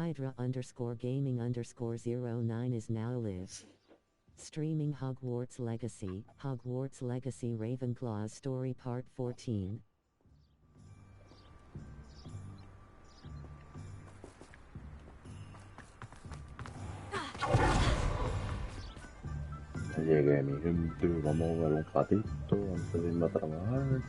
Hydra_gaming_09 is now live. Streaming Hogwarts Legacy Ravenclaws Story Part 14. Llegué mi gente, vamos a ver un ratito antes de irme a trabajar.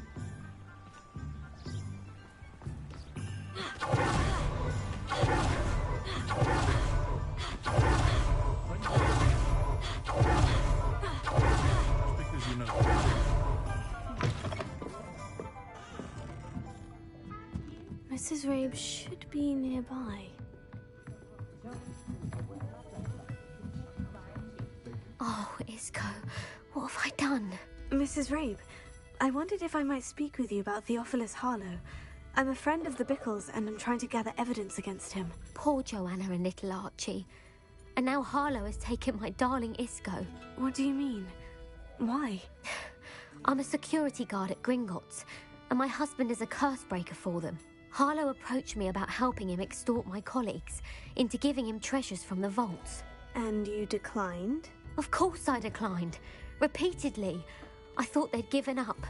Mrs. Rabe should be nearby. Oh, Isco, what have I done? Mrs. Rabe, I wondered if I might speak with you about Theophilus Harlow. I'm a friend of the Bickles and I'm trying to gather evidence against him. Poor Joanna and little Archie. And now Harlow has taken my darling Isco. What do you mean? Why? I'm a security guard at Gringotts, and my husband is a curse breaker for them. Harlow approached me about helping him extort my colleagues into giving him treasures from the vaults. And you declined? Of course I declined. Repeatedly. I thought they'd given up,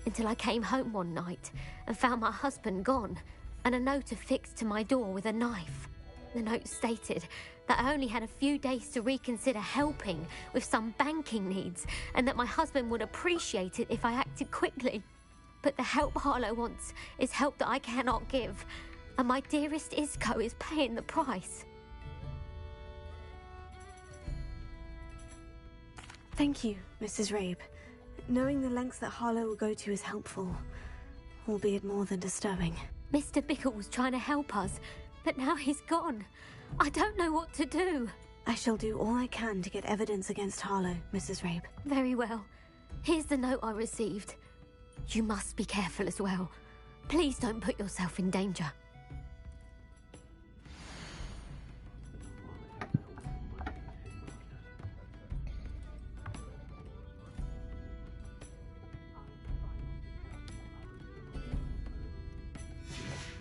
until I came home one night and found my husband gone, and a note affixed to my door with a knife. The note stated that I only had a few days to reconsider helping with some banking needs, and that my husband would appreciate it if I acted quickly. But the help Harlow wants is help that I cannot give, and my dearest Isco is paying the price. Thank you, Mrs. Rabe. Knowing the lengths that Harlow will go to is helpful, albeit more than disturbing. Mr. Bickle was trying to help us, but now he's gone. I don't know what to do. I shall do all I can to get evidence against Harlow, Mrs. Rabe. Very well. Here's the note I received. You must be careful as well. Please don't put yourself in danger.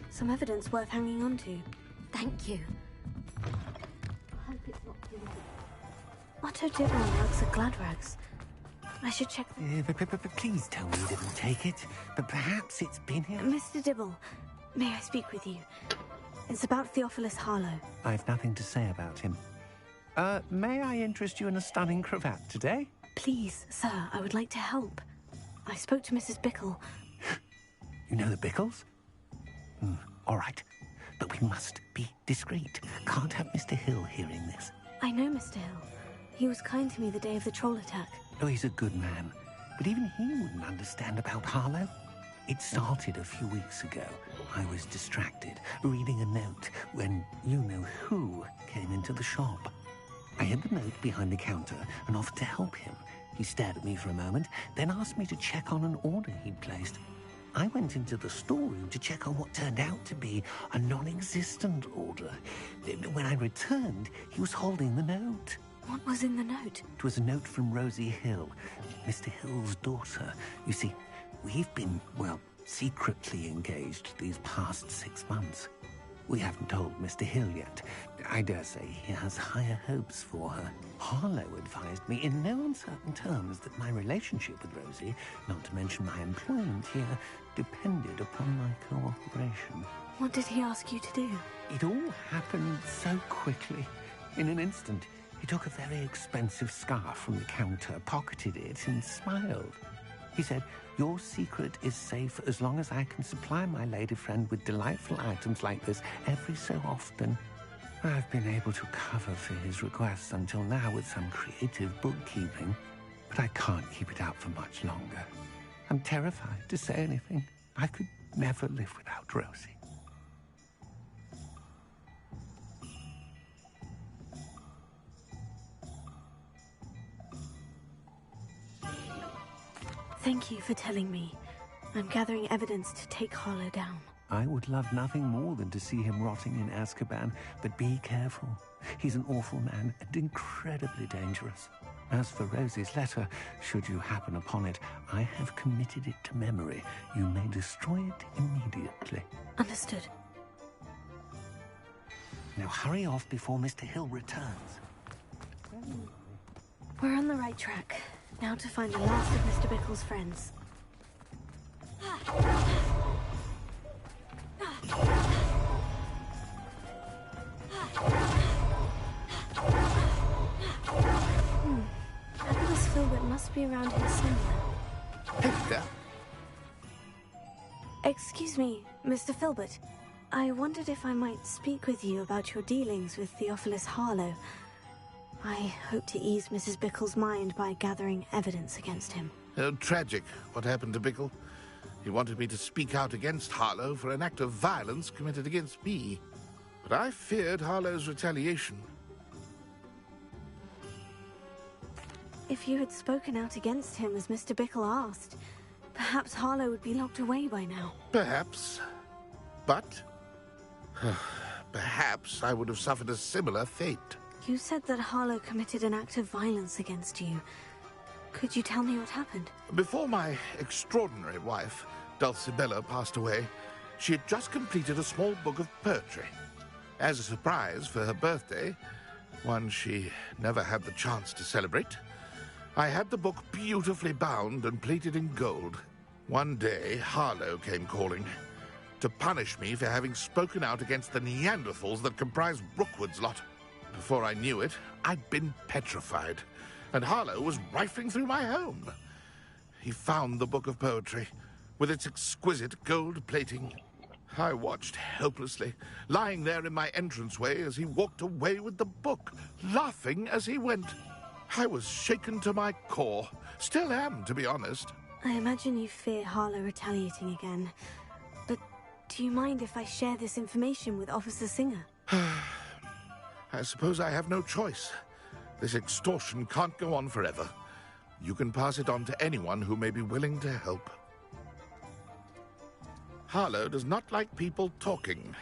Some evidence worth hanging on to. Thank you. I hope it's not too late. Otto Dibble works at Gladrags. I should check the... But please tell me you didn't take it. But perhaps it's been here. Mr. Dibble, may I speak with you? It's about Theophilus Harlow. I've nothing to say about him. May I interest you in a stunning cravat today? Please, sir, I would like to help. I spoke to Mrs. Bickle. You know the Bickles? All right. But we must be discreet. Can't have Mr. Hill hearing this. I know Mr. Hill. He was kind to me the day of the troll attack. Oh, he's a good man. But even he wouldn't understand about Harlow. It started a few weeks ago. I was distracted, reading a note, when you-know-who came into the shop. I hid the note behind the counter and offered to help him. He stared at me for a moment, then asked me to check on an order he'd placed. I went into the storeroom to check on what turned out to be a non-existent order. When I returned, he was holding the note. What was in the note? It was a note from Rosie Hill, Mr. Hill's daughter. You see, we've been, well, secretly engaged these past 6 months. We haven't told Mr. Hill yet. I dare say he has higher hopes for her. Harlow advised me in no uncertain terms that my relationship with Rosie, not to mention my employment here, depended upon my cooperation. What did he ask you to do? It all happened so quickly. In an instant, he took a very expensive scarf from the counter, pocketed it, and smiled. He said, "Your secret is safe as long as I can supply my lady friend with delightful items like this every so often." I've been able to cover for his requests until now with some creative bookkeeping, but I can't keep it up for much longer. I'm terrified to say anything. I could never live without Rosie. Thank you for telling me. I'm gathering evidence to take Harlow down. I would love nothing more than to see him rotting in Azkaban, but be careful. He's an awful man and incredibly dangerous. As for Rosie's letter, should you happen upon it, I have committed it to memory. You may destroy it immediately. Understood. Now hurry off before Mr. Hill returns. We're on the right track. Now to find the last of Mr. Bickle's friends. Nicholas Filbert must be around here somewhere. Hey there. Excuse me, Mr. Filbert. I wondered if I might speak with you about your dealings with Theophilus Harlow. I hope to ease Mrs. Bickle's mind by gathering evidence against him. Tragic, what happened to Bickle. He wanted me to speak out against Harlow for an act of violence committed against me. But I feared Harlow's retaliation. If you had spoken out against him as Mr. Bickle asked, perhaps Harlow would be locked away by now. Perhaps. But perhaps I would have suffered a similar fate. You said that Harlow committed an act of violence against you. Could you tell me what happened? Before my extraordinary wife, Dulcibella, passed away, she had just completed a small book of poetry. As a surprise for her birthday, one she never had the chance to celebrate, I had the book beautifully bound and plated in gold. One day, Harlow came calling to punish me for having spoken out against the Neanderthals that comprised Rookwood's lot. Before I knew it, I'd been petrified, and Harlow was rifling through my home. He found the book of poetry, with its exquisite gold plating. I watched helplessly, lying there in my entranceway as he walked away with the book, laughing as he went. I was shaken to my core. Still am, to be honest. I imagine you fear Harlow retaliating again. But do you mind if I share this information with Officer Singer? I suppose I have no choice. This extortion can't go on forever. You can pass it on to anyone who may be willing to help. Harlow does not like people talking,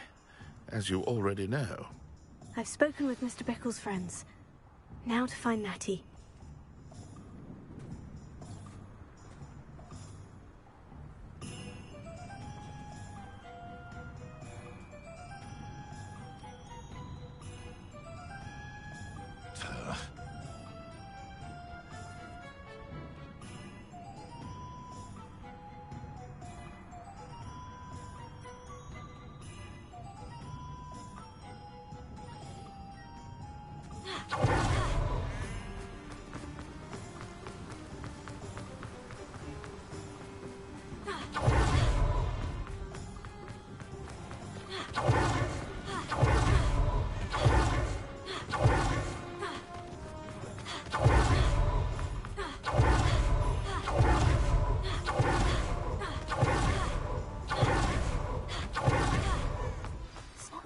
as you already know. I've spoken with Mr. Bickle's friends. Now to find Natty.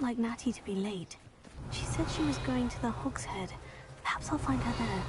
Like Natty to be late. She said she was going to the Hog's Head. Perhaps I'll find her there.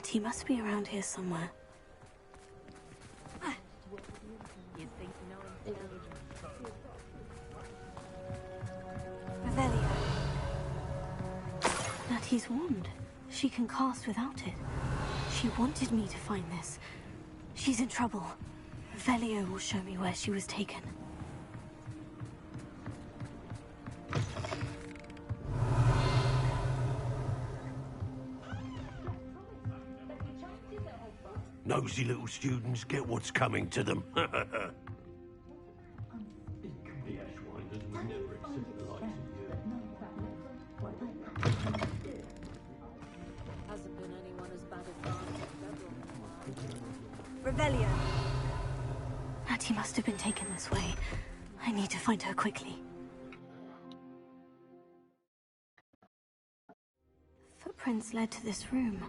He must be around here somewhere. Revelio. Natty's wand. She can cast without it. She wanted me to find this. She's in trouble. Revelio will show me where she was taken. Nosy little students get what's coming to them. Revelio. Natty must have been taken this way. I need to find her quickly. Footprints led to this room.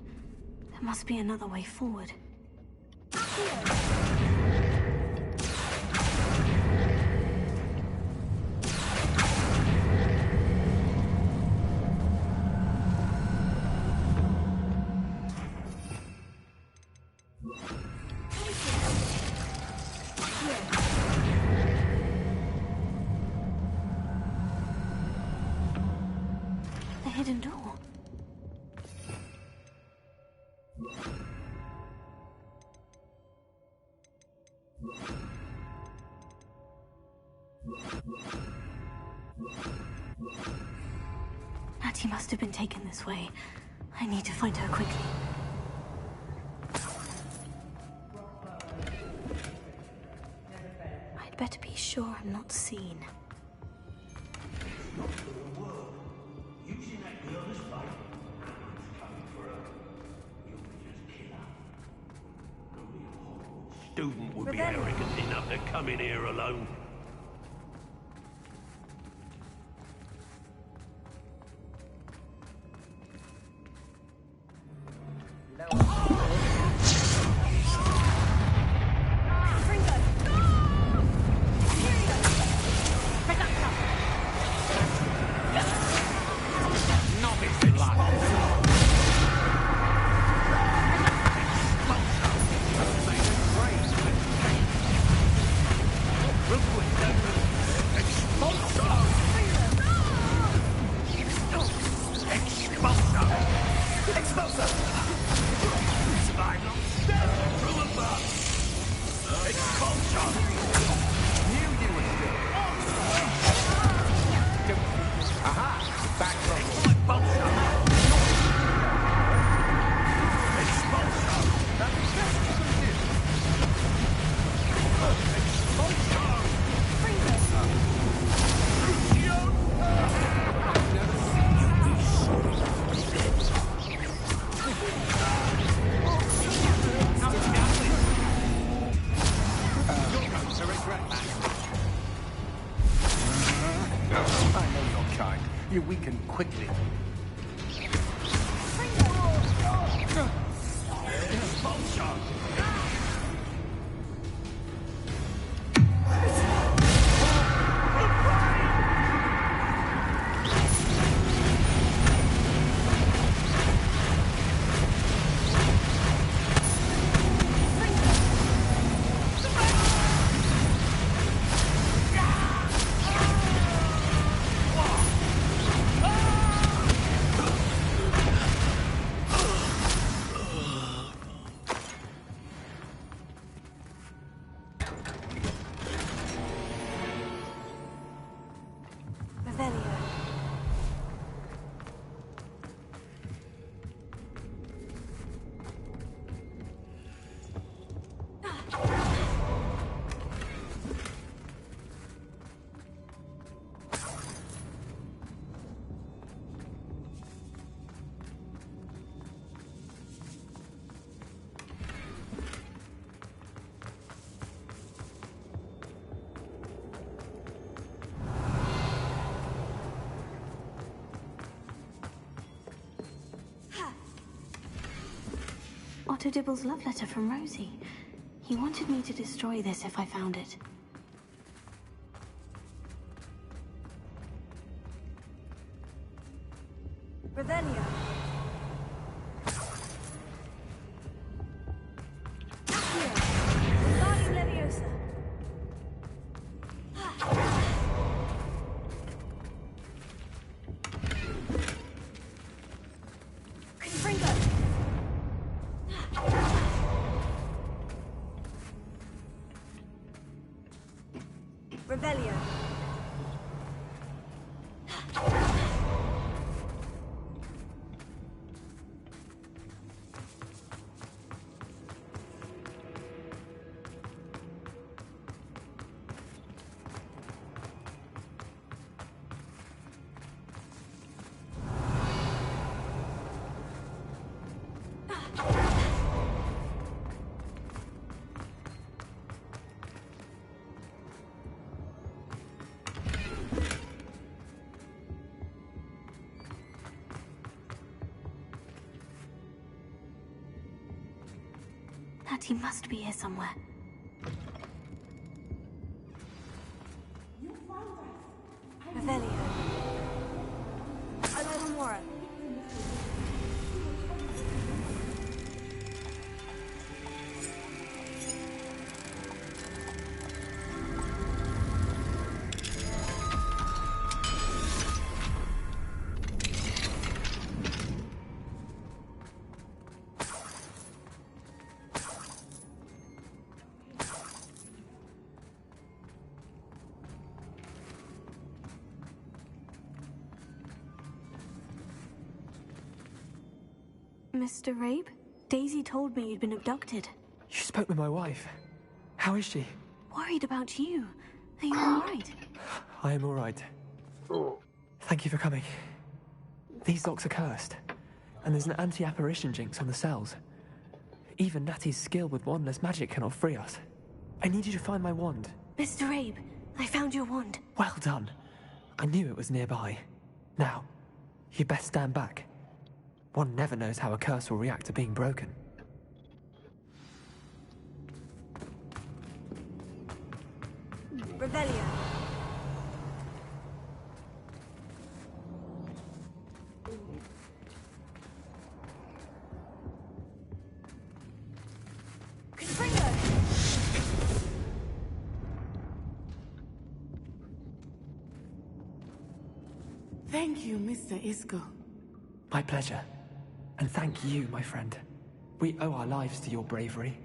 There must be another way forward. hidden door. Natty must have been taken this way. I need to find her quickly. I'd better be sure I'm not seen. Student would be arrogant enough to come in here alone. You weaken quickly. Otto Dibble's love letter from Rosie. He wanted me to destroy this if I found it. Revelio. Accio. Leviosa. Confringo. Revelio. He must be here somewhere. Revelio. Alamora. Mr. Rabe? Daisy told me you'd been abducted. You spoke with my wife. How is she? Worried about you. Are you alright? I am all right. Thank you for coming. These locks are cursed, and there's an anti-apparition jinx on the cells. Even Natty's skill with wandless magic cannot free us. I need you to find my wand. Mr. Rabe, I found your wand. Well done. I knew it was nearby. Now, you best stand back. One never knows how a curse will react to being broken. Revelio. Thank you, Mr. Isco. My pleasure. And thank you, my friend. We owe our lives to your bravery.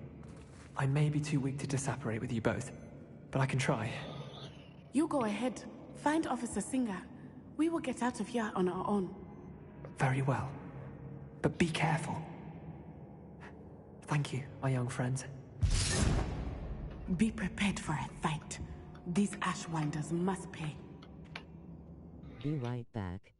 I may be too weak to disapparate with you both, but I can try. You go ahead. Find Officer Singer. We will get out of here on our own. Very well. But be careful. Thank you, my young friends. Be prepared for a fight. These Ashwinders must pay. Be right back.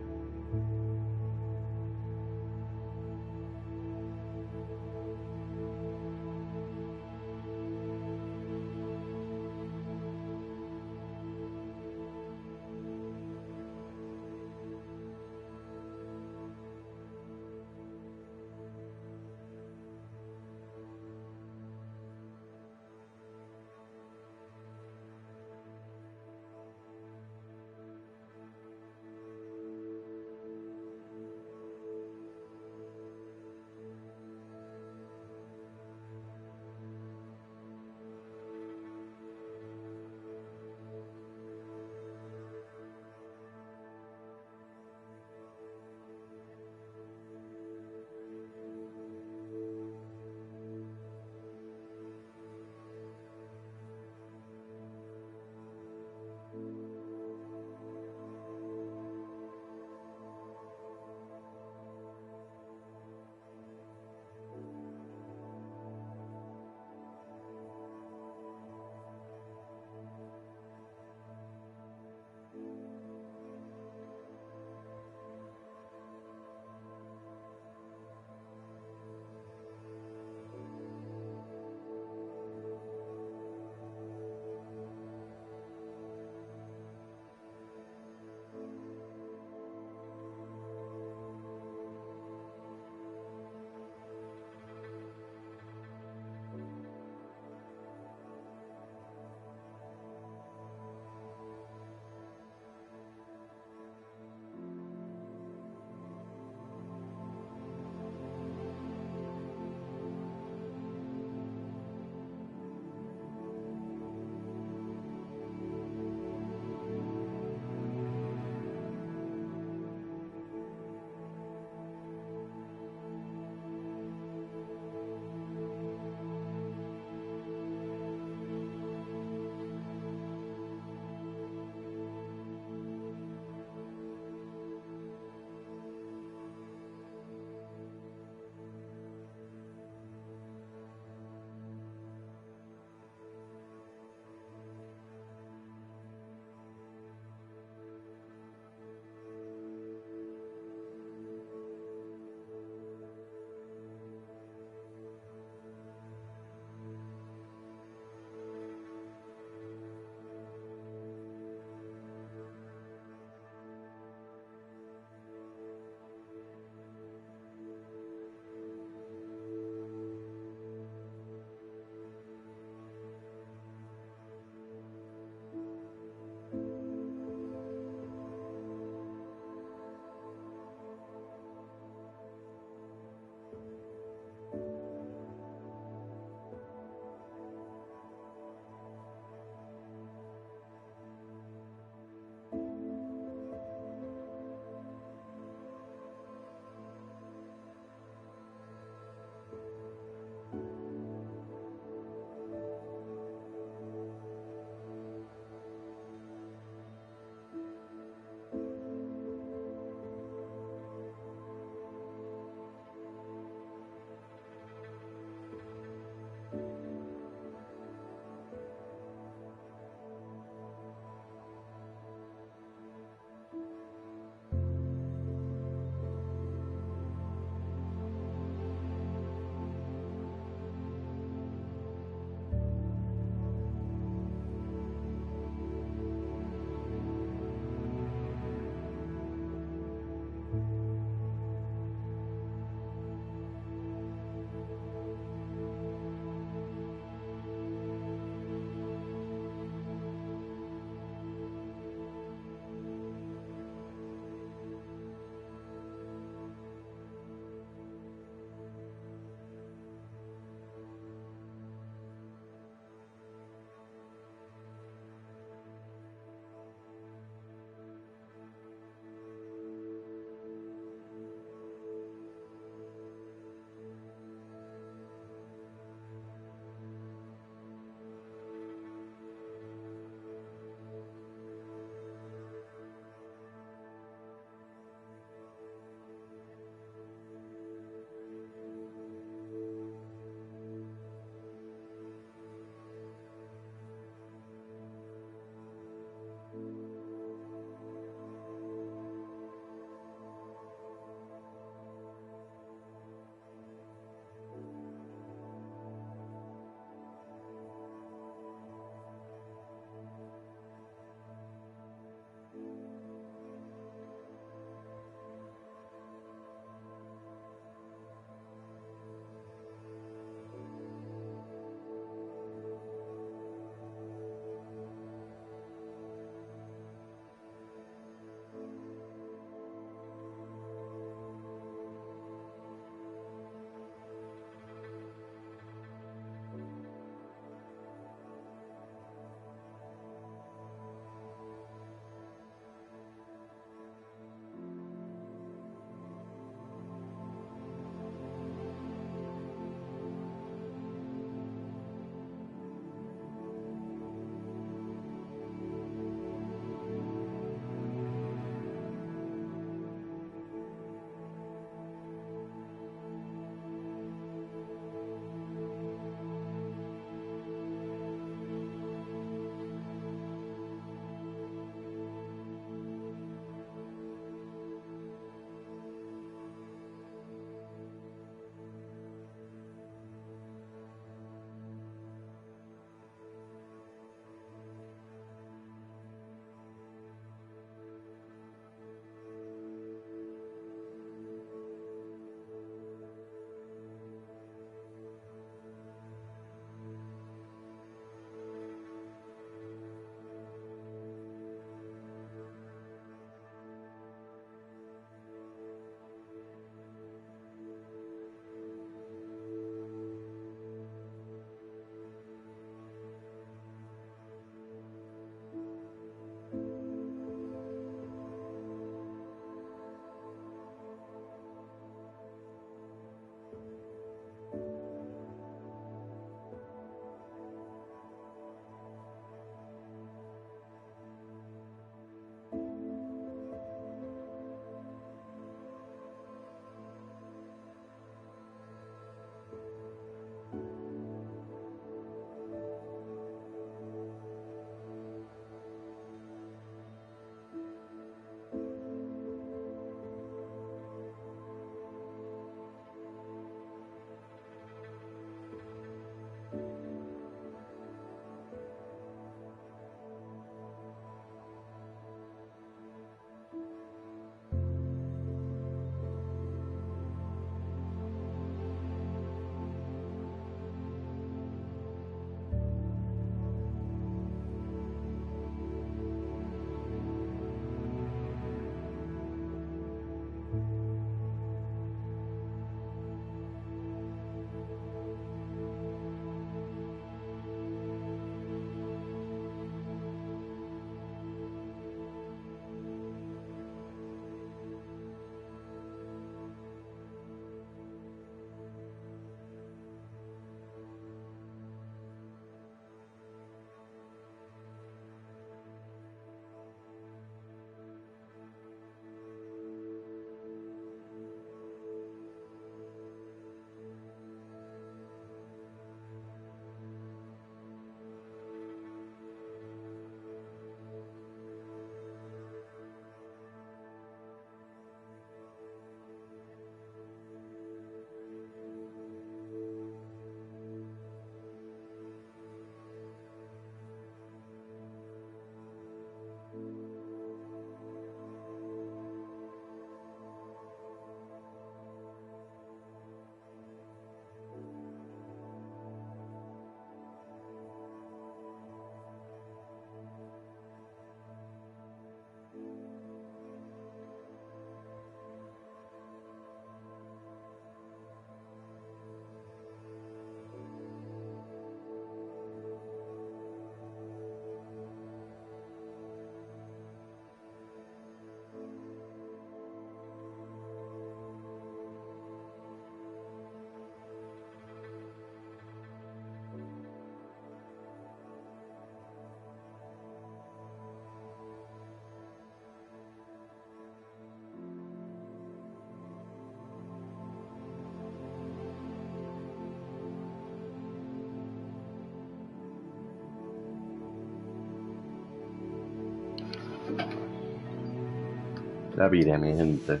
Rápidamente.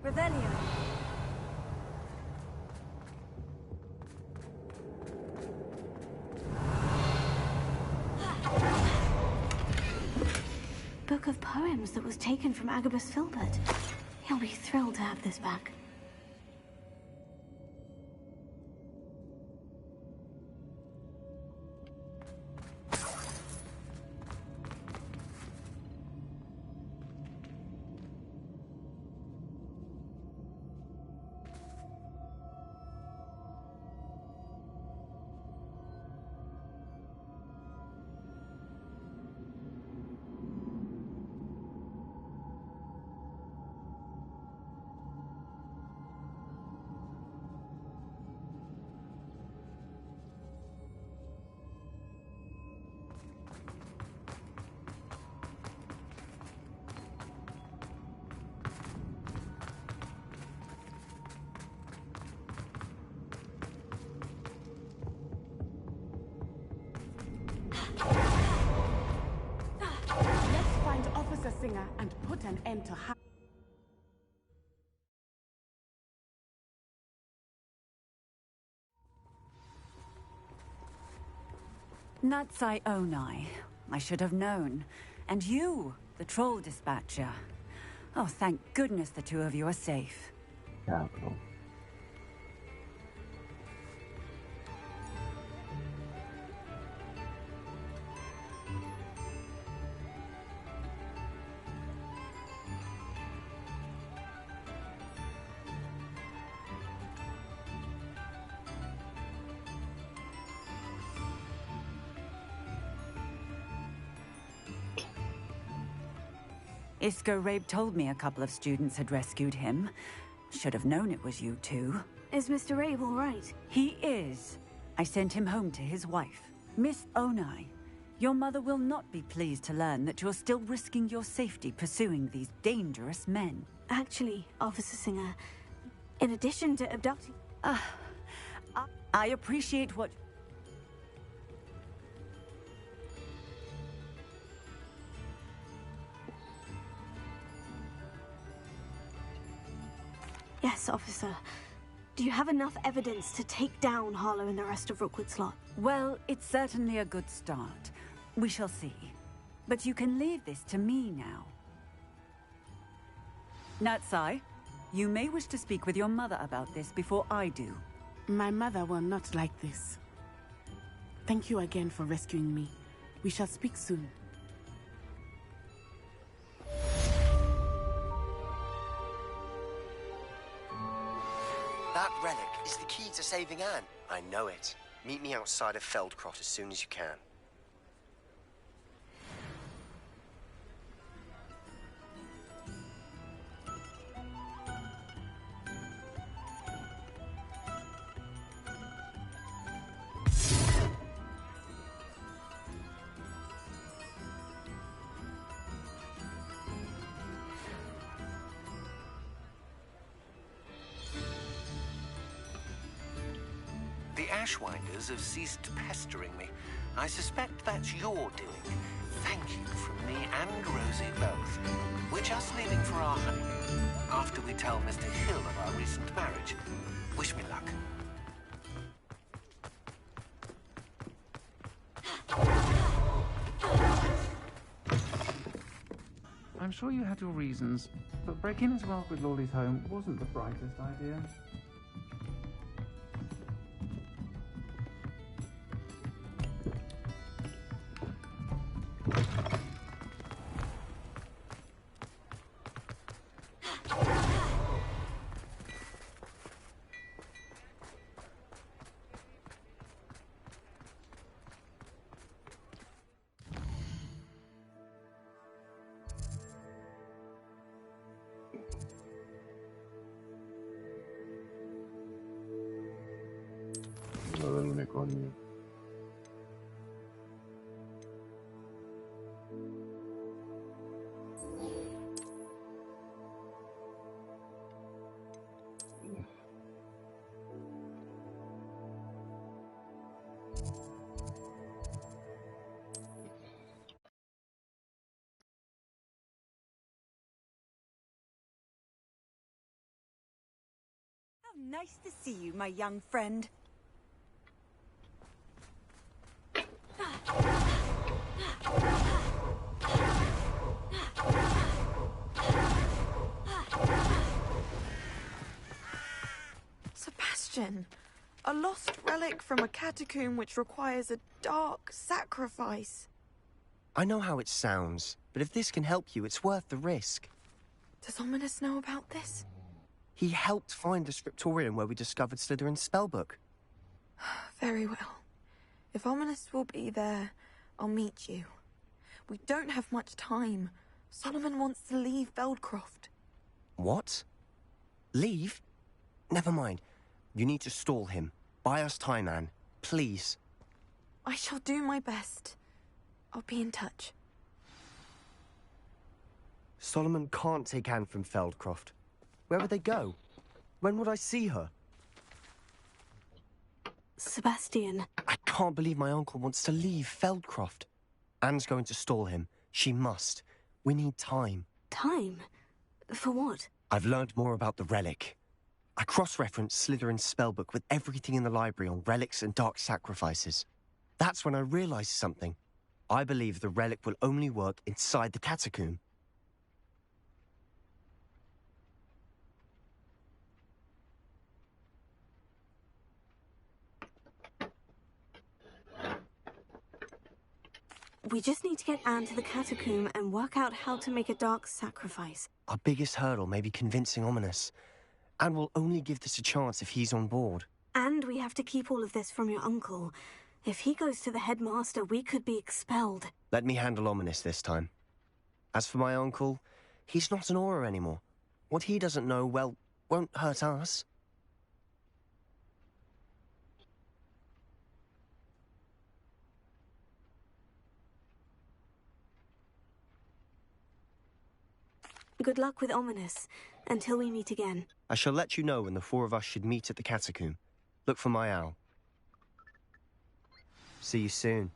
Revelio. Book of poems that was taken from Agabus Filbert. He'll be thrilled to have this back. Let's find Officer Singer and put an end to her. Natsai Onai. I should have known. And you, the troll dispatcher. Oh, thank goodness the two of you are safe. Cabrón. Isco Rabe told me a couple of students had rescued him. Should have known it was you two. Is Mr. Rabe all right? He is. I sent him home to his wife. Miss Onai, your mother will not be pleased to learn that you're still risking your safety pursuing these dangerous men. Actually, Officer Singer, in addition to abducting... I appreciate what... Yes, officer. Do you have enough evidence to take down Harlow and the rest of Rookwood Slot? Well, it's certainly a good start. We shall see. But you can leave this to me now. Natsai, you may wish to speak with your mother about this before I do. My mother will not like this. Thank you again for rescuing me. We shall speak soon. That relic is the key to saving Anne. I know it. Meet me outside of Feldcrot as soon as you can. The Ashwinders have ceased pestering me. I suspect that's your doing. Thank you from me and Rosie both. We're just leaving for our honeymoon after we tell Mr. Hill of our recent marriage. Wish me luck. I'm sure you had your reasons, but breaking into Rockwood Lawley's home wasn't the brightest idea. Lo del unicornio. Nice to see you, my young friend. Sebastian, a lost relic from a catacomb which requires a dark sacrifice. I know how it sounds, but if this can help you, it's worth the risk. Does Ominous know about this? He helped find the scriptorium where we discovered Slytherin's spellbook. Very well. If Ominous will be there, I'll meet you. We don't have much time. Solomon wants to leave Feldcroft. What? Leave? Never mind. You need to stall him. Buy us time, Anne. Please. I shall do my best. I'll be in touch. Solomon can't take Anne from Feldcroft. Where would they go? When would I see her? Sebastian. I can't believe my uncle wants to leave Feldcroft. Anne's going to stall him. She must. We need time. Time? For what? I've learned more about the relic. I cross-referenced Slytherin's spellbook with everything in the library on relics and dark sacrifices. That's when I realized something. I believe the relic will only work inside the catacomb. We just need to get Anne to the catacomb and work out how to make a dark sacrifice. Our biggest hurdle may be convincing Ominous. And we'll only give this a chance if he's on board. And we have to keep all of this from your uncle. If he goes to the headmaster, we could be expelled. Let me handle Ominous this time. As for my uncle, he's not an Auror anymore. What he doesn't know, well, won't hurt us. Good luck with Ominous, until we meet again. I shall let you know when the four of us should meet at the catacomb. Look for my owl. See you soon.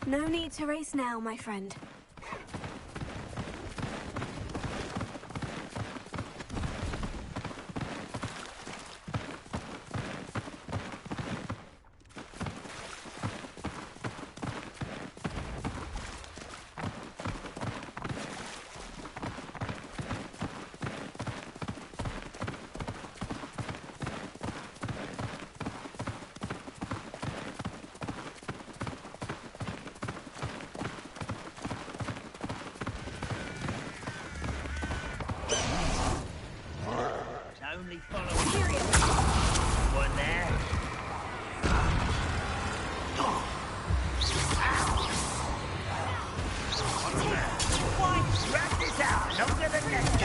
No need to race now, my friend. only following one there. Wrap this out, not to the next.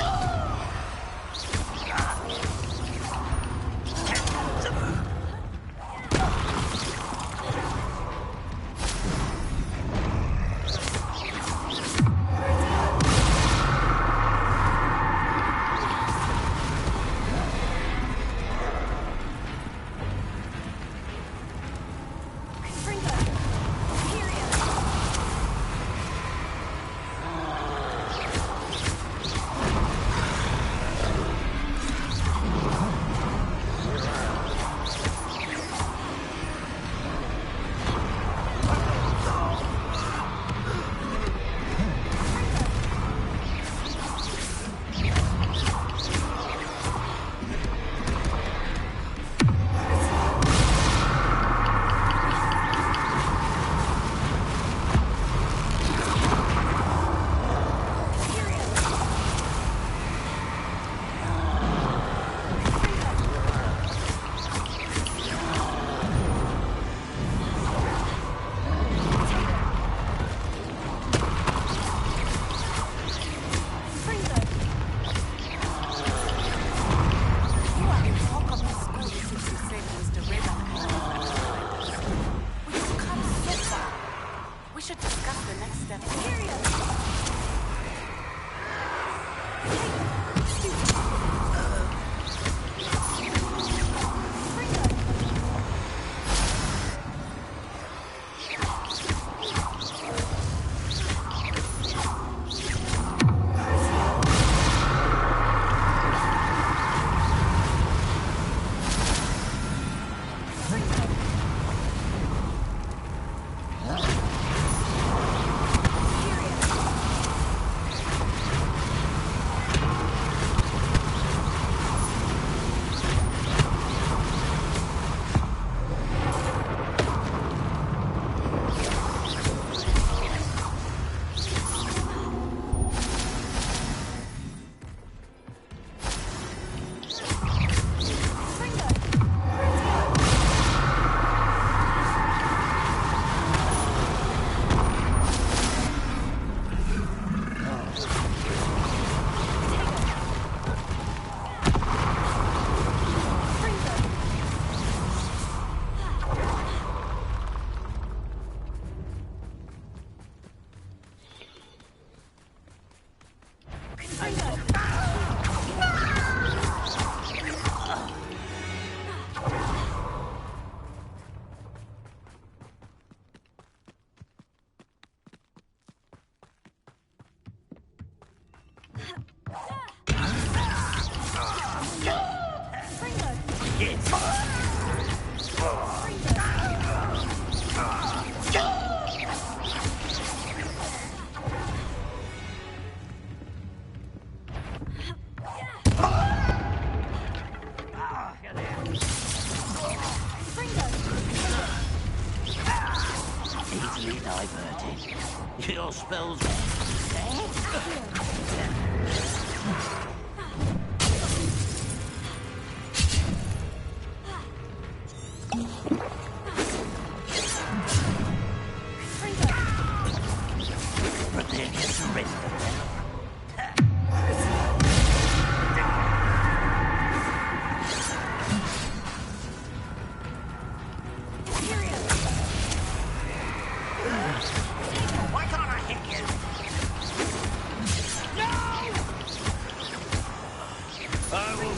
Easily diverted. Your spells. Prepare to surrender now. Why can't I hit you? No! I will.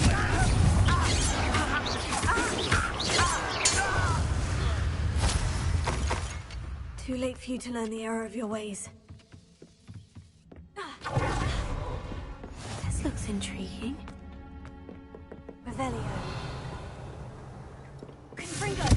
Too late for you to learn the error of your ways. This looks intriguing. Revelio. Confringo!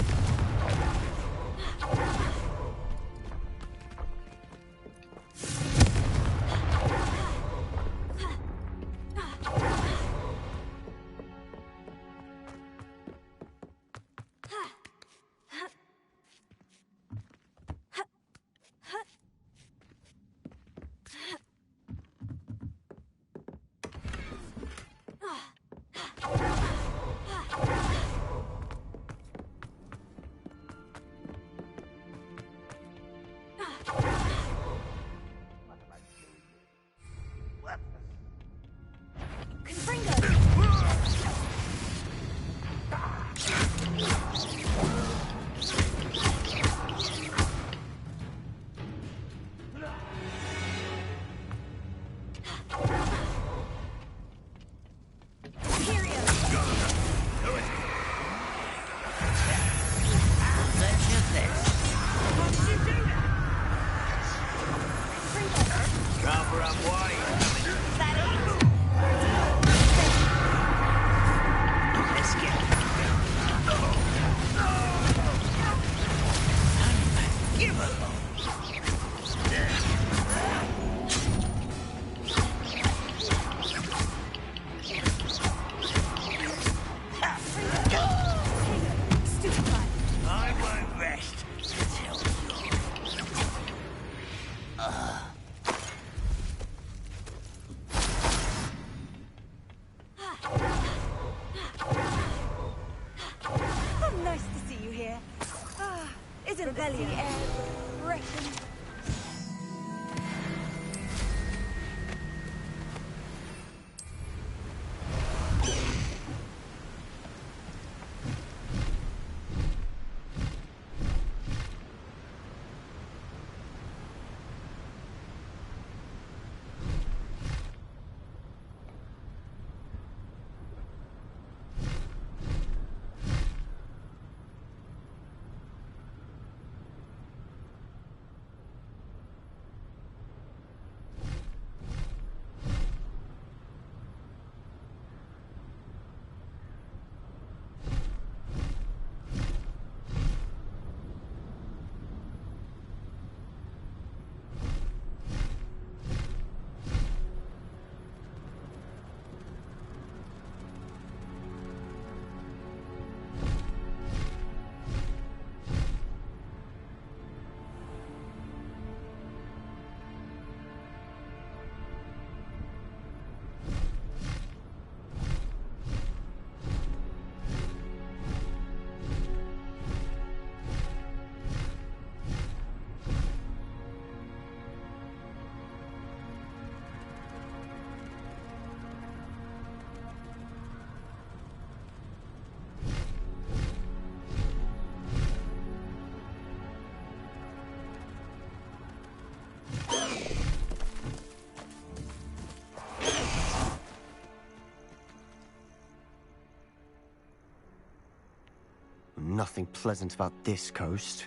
Nothing pleasant about this coast.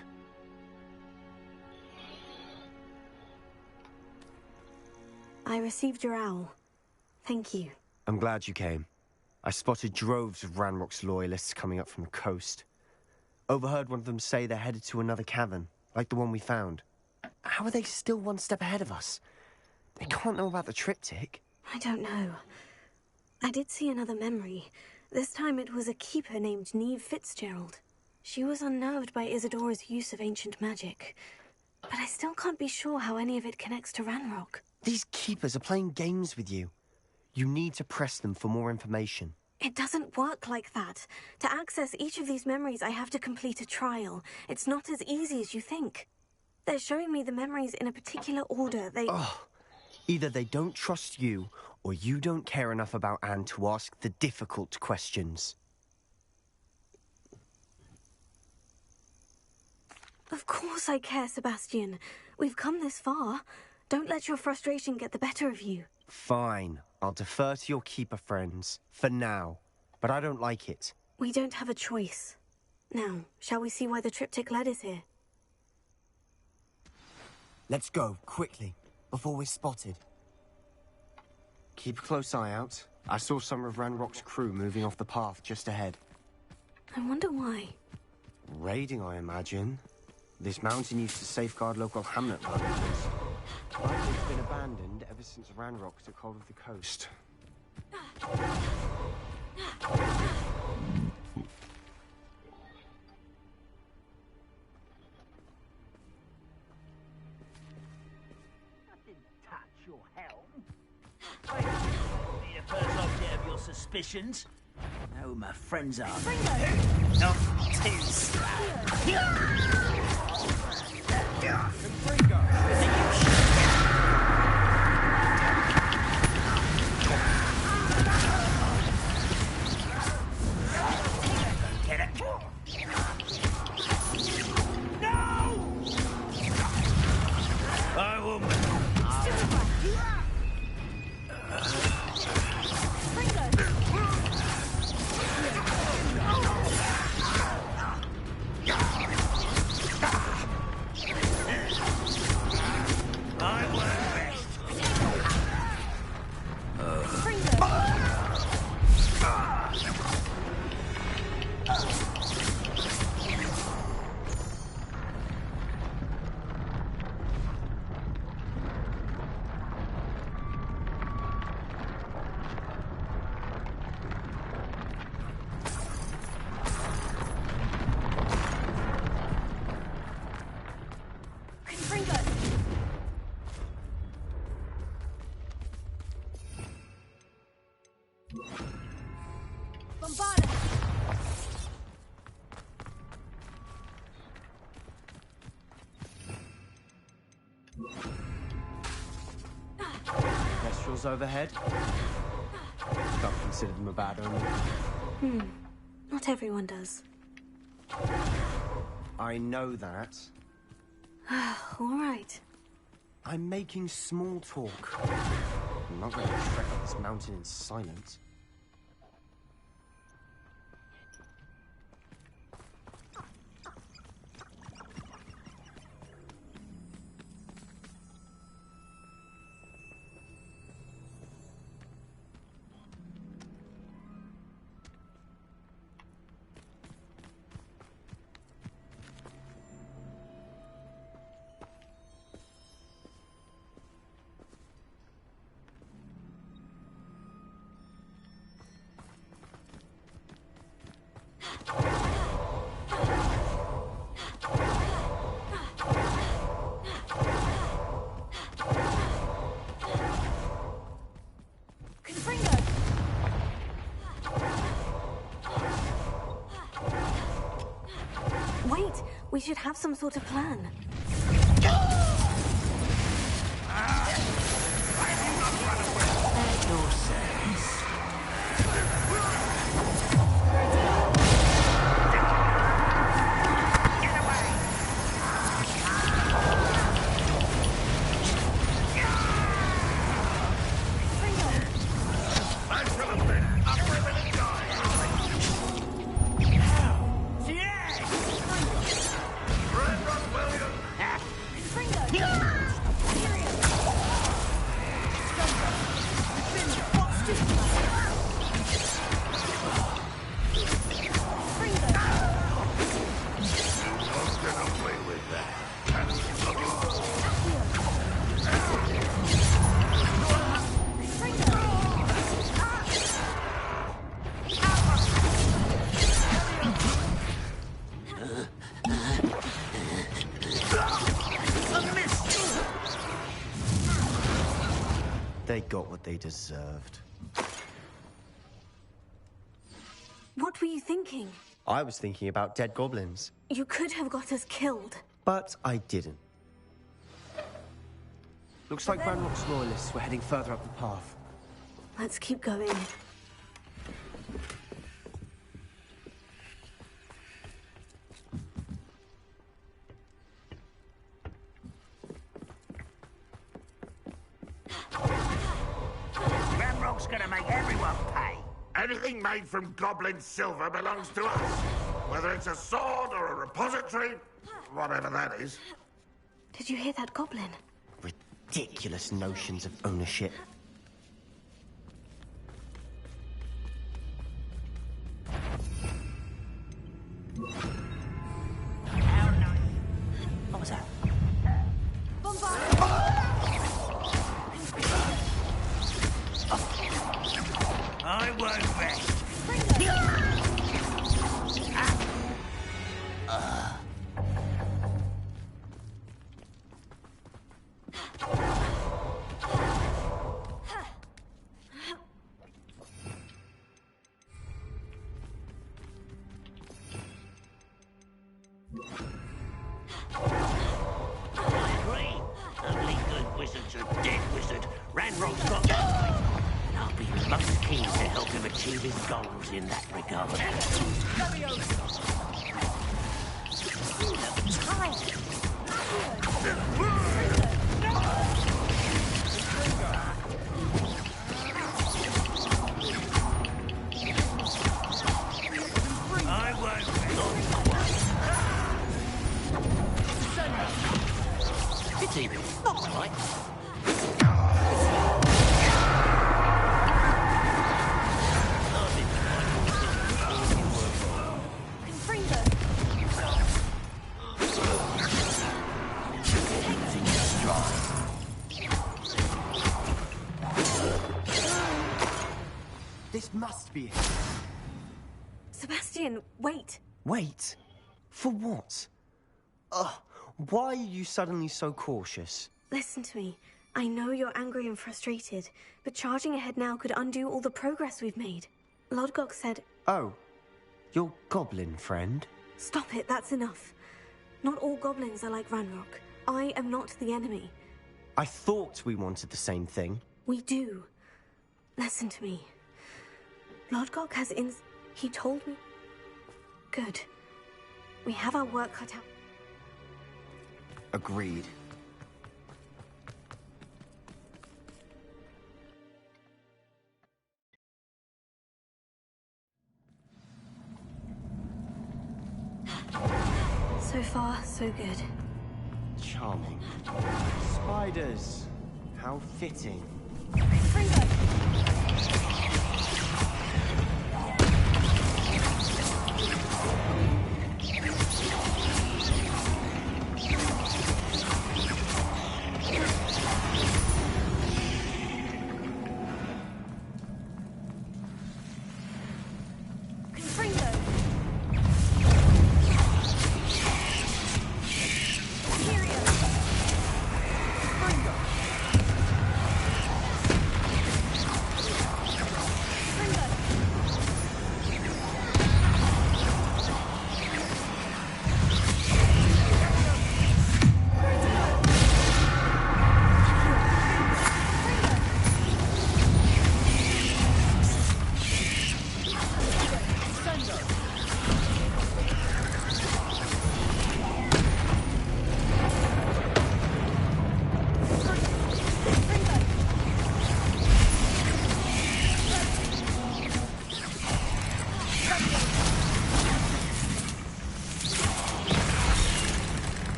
I received your owl. Thank you. I'm glad you came. I spotted droves of Ranrock's loyalists coming up from the coast. Overheard one of them say they're headed to another cavern, like the one we found. How are they still one step ahead of us? They can't know about the triptych. I don't know. I did see another memory. This time it was a keeper named Neve Fitzgerald. She was unnerved by Isadora's use of ancient magic. But I still can't be sure how any of it connects to Ranrock. These keepers are playing games with you. You need to press them for more information. It doesn't work like that. To access each of these memories, I have to complete a trial. It's not as easy as you think. They're showing me the memories in a particular order. Either they don't trust you, or you don't care enough about Anne to ask the difficult questions. Of course I care, Sebastian. We've come this far. Don't let your frustration get the better of you. Fine. I'll defer to your keeper friends, for now. But I don't like it. We don't have a choice. Now, shall we see why the triptych led us here? Let's go, quickly, before we're spotted. Keep a close eye out. I saw some of Ranrock's crew moving off the path just ahead. I wonder why. Raiding, I imagine. This mountain used to safeguard local hamlet villages. But it's been abandoned ever since Ranrock took hold of the coast. Your helm? Be the first object of your suspicions. Know who my friends are. Not too slow. Ravenclaws overhead. Don't consider them a bad omen. Not everyone does. I know that. All right. I'm making small talk. I'm not going to trek up this mountain in silence. Wait, we should have some sort of plan. They got what they deserved. What were you thinking? I was thinking about dead goblins. You could have got us killed. But I didn't. Looks like Ranrock's loyalists were heading further up the path. Let's keep going. Ranrock's gonna make everyone pay. Anything made from goblin silver belongs to us. Whether it's a sword or a repository, whatever that is. Did you hear that goblin? Ridiculous notions of ownership. What was that? I won't rest. I agree. Only good wizards are dead wizard. Ranrock's got that right. And I'll be most keen to help him achieve his goals in that regard. I won't rest. It's even. Not quite. This must be it. Sebastian, wait. Wait? For what? Why are you suddenly so cautious? Listen to me. I know you're angry and frustrated, but charging ahead now could undo all the progress we've made. Lodgok said... Oh, your goblin friend? Stop it, that's enough. Not all goblins are like Ranrock. I am not the enemy. I thought we wanted the same thing. We do. Listen to me. Lodgok has he told me... Good. We have our work cut out. Agreed. So far, so good. Charming. Spiders. How fitting.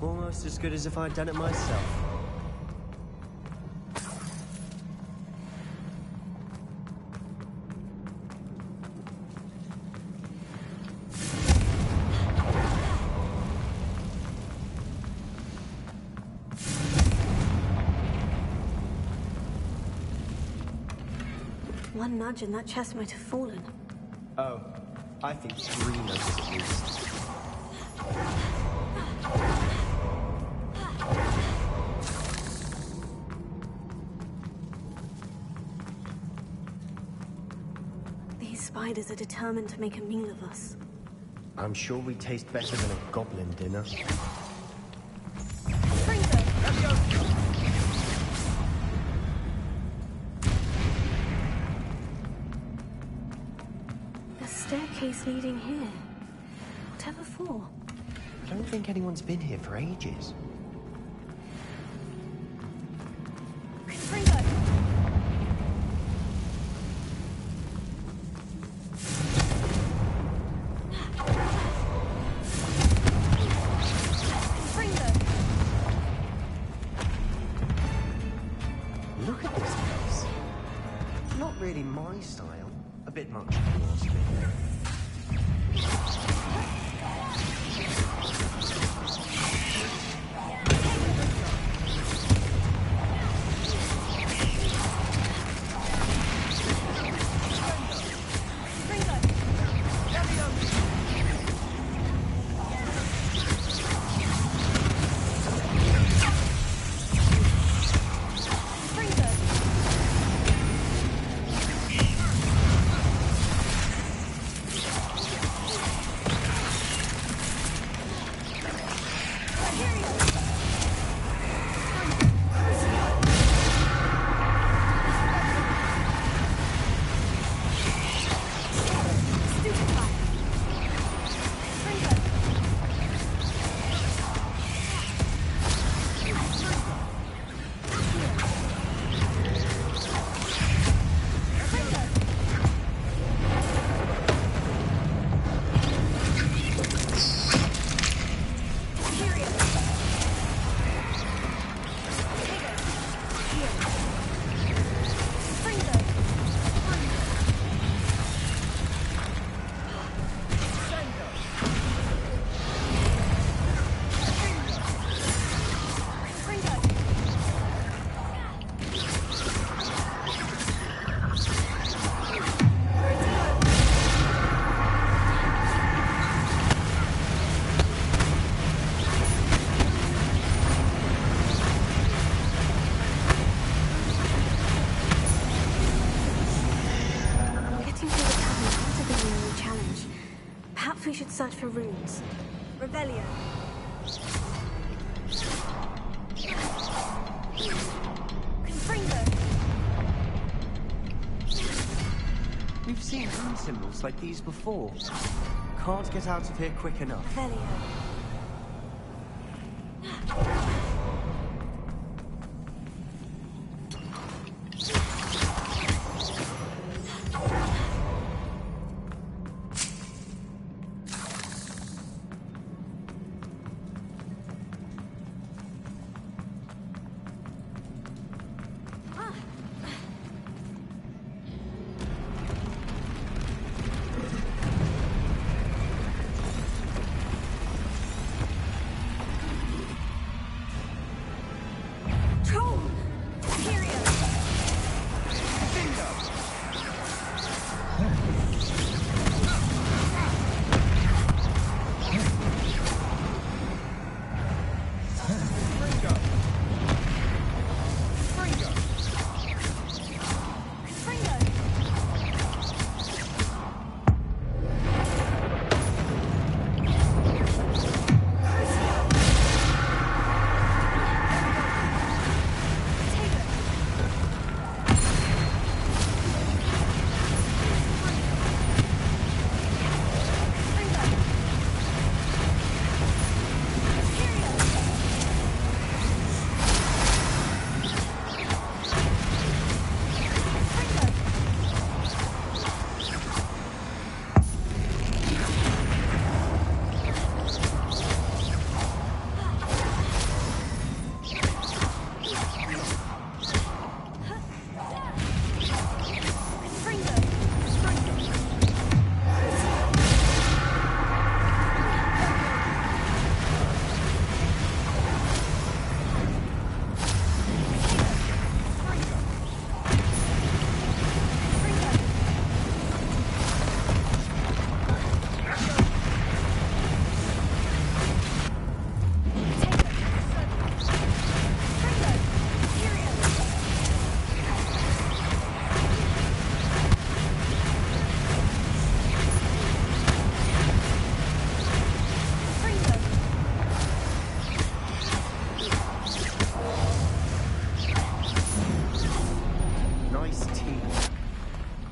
Almost as good as if I'd done it myself. One nudge and that chest might have fallen. Oh, I think 3 notices at least. These spiders are determined to make a meal of us. I'm sure we taste better than a goblin dinner. A staircase leading here. Whatever for? I don't think anyone's been here for ages. Look at this place. Not really my style. A bit much for yours, maybe. search for runes. Revelio. Confringo. We've seen rune symbols like these before. Can't get out of here quick enough. Revelio.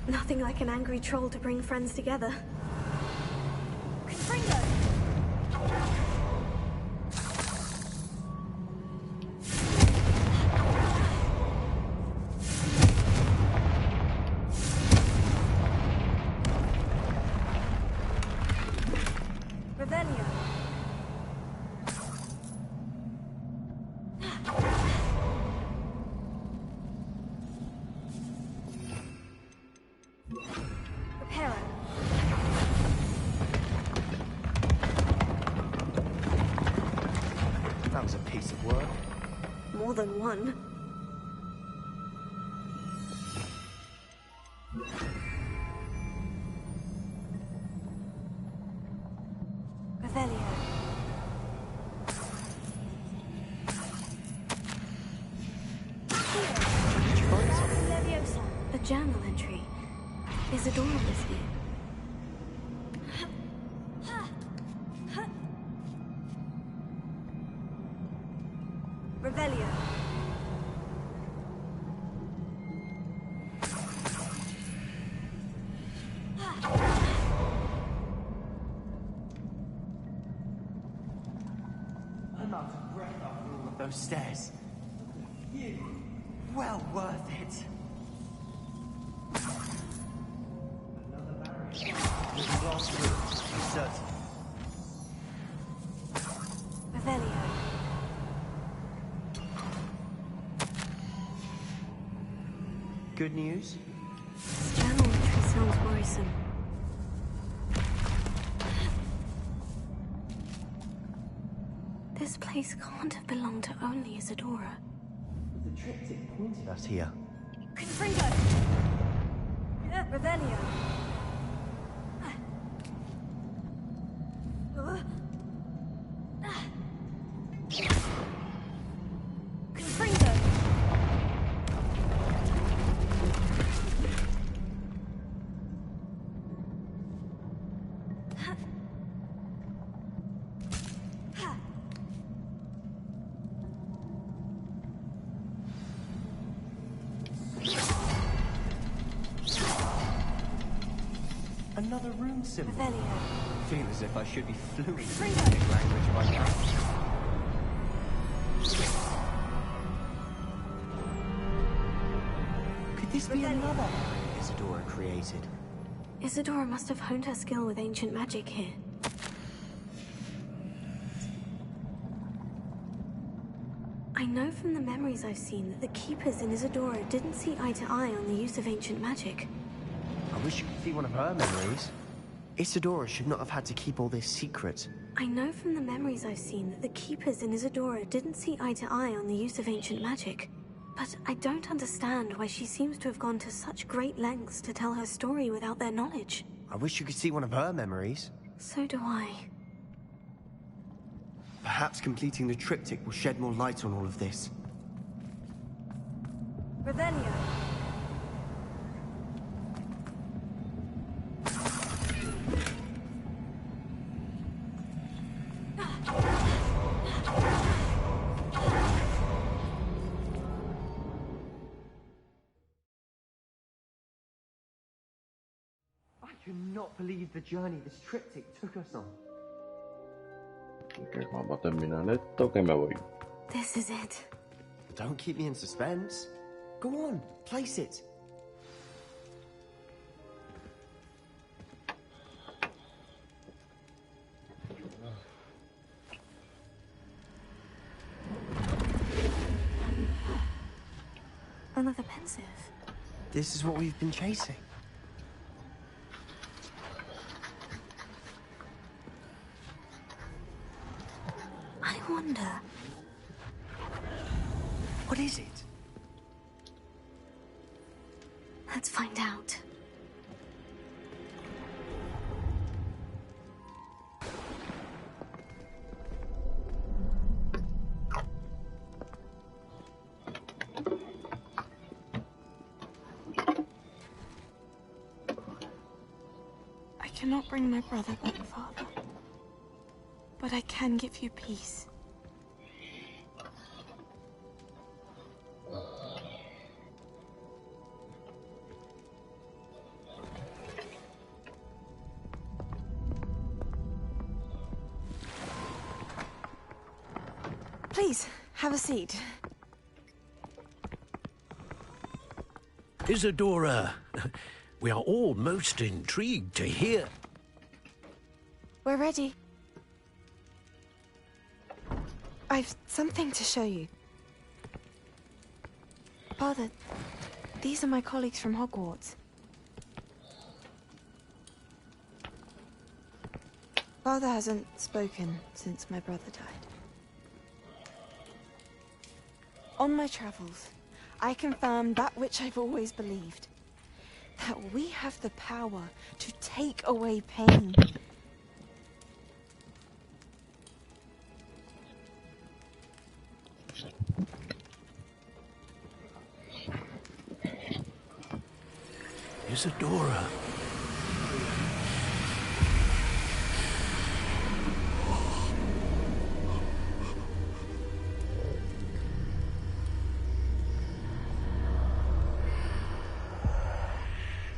Nothing like an angry troll to bring friends together. Confringo! Revelio! That was a piece of work. More than one. Revelio. Leviosa. A journal entry. Isadora was here. Revelio. I'm out of breath after all of those stairs. You, well worth it. Another barrier. With the last room, I'm certain. Revelio. Good news? This journal entry sounds worrisome. This place can't have belonged to only Isadora. The triptych pointed us here. Confringo! Revelio. Confringo! Another rune symbol. Revelio. Feel as if I should be fluent in magic language by now. Could this be another eye Isadora created? Isadora must have honed her skill with ancient magic here. I know from the memories I've seen that the Keepers in Isadora didn't see eye to eye on the use of ancient magic. I wish you could see one of her memories. Isadora should not have had to keep all this secret. I know from the memories I've seen that the Keepers in Isadora didn't see eye to eye on the use of ancient magic. But I don't understand why she seems to have gone to such great lengths to tell her story without their knowledge. I wish you could see one of her memories. So do I. Perhaps completing the triptych will shed more light on all of this. Revelio. I cannot believe the journey this triptych took us on. Oke, vamos a terminar esto que me voy. This is it. Don't keep me in suspense. Go on, place it. Another pensive. This is what we've been chasing. I wonder. What is it? Let's find out. I cannot bring my brother back, Father. But I can give you peace. Please, have a seat. Isadora, we are all most intrigued to hear. We're ready. I've something to show you. Father, these are my colleagues from Hogwarts. Father hasn't spoken since my brother died. On my travels, I confirmed that which I've always believed. That we have the power to take away pain. Isadora.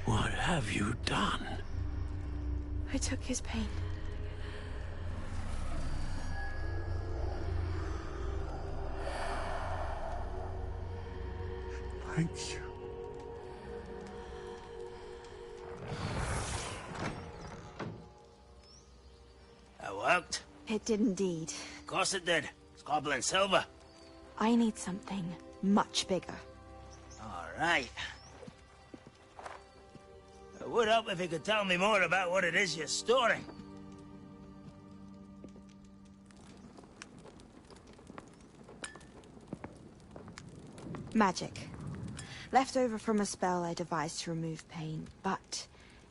What have you done? I took his pain. Thank you. That worked? It did indeed. Of course it did. It's goblin silver. I need something much bigger. All right. It would help if you could tell me more about what it is you're storing. Magic. Left over from a spell I devised to remove pain, but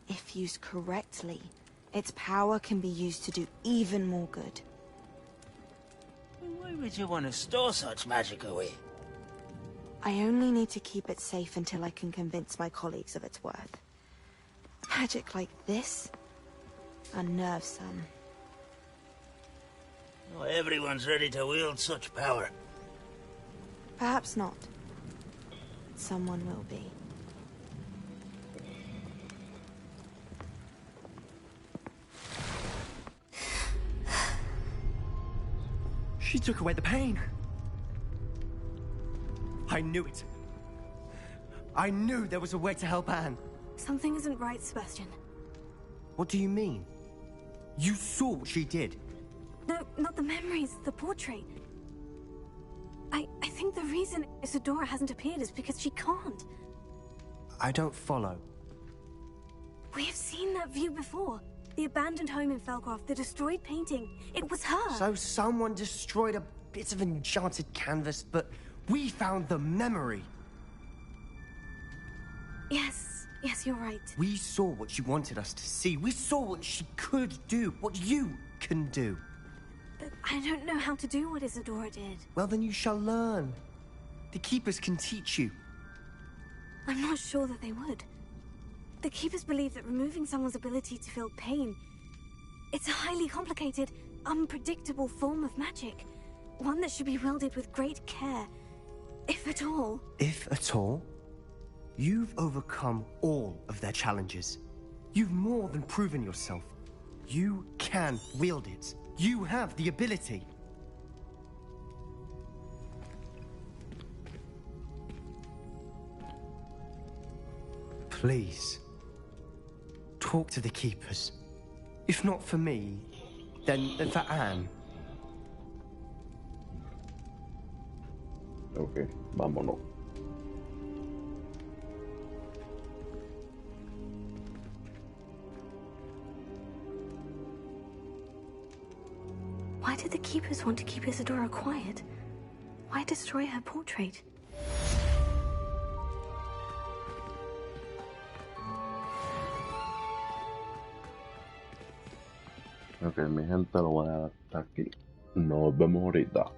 if used correctly, its power can be used to do even more good. Why would you want to store such magic away? I only need to keep it safe until I can convince my colleagues of its worth. Magic like this unnerves some. Not everyone's ready to wield such power. Perhaps not. Someone will be. She took away the pain. I knew it. I knew there was a way to help Anne. Something isn't right, Sebastian. What do you mean? You saw what she did. No, not the memories, the portrait. I think the reason Isadora hasn't appeared is because she can't. I don't follow. We have seen that view before. The abandoned home in Felcroft, the destroyed painting. It was her. So someone destroyed a bit of enchanted canvas, but we found the memory. Yes, you're right. We saw what she wanted us to see. We saw what she could do, what you can do. But I don't know how to do what Isadora did. Well, then you shall learn. The Keepers can teach you. I'm not sure that they would. The Keepers believe that removing someone's ability to feel pain, it's a highly complicated, unpredictable form of magic. One that should be wielded with great care, if at all. If at all? You've overcome all of their challenges. You've more than proven yourself. You can wield it. You have the ability. Please, talk to the Keepers. If not for me, then for Anne. Ok, vámonos. Why did the Keepers want to keep Isadora quiet? Why destroy her portrait? Ok, mi gente, lo voy a dejar hasta aquí. Nos vemos ahorita.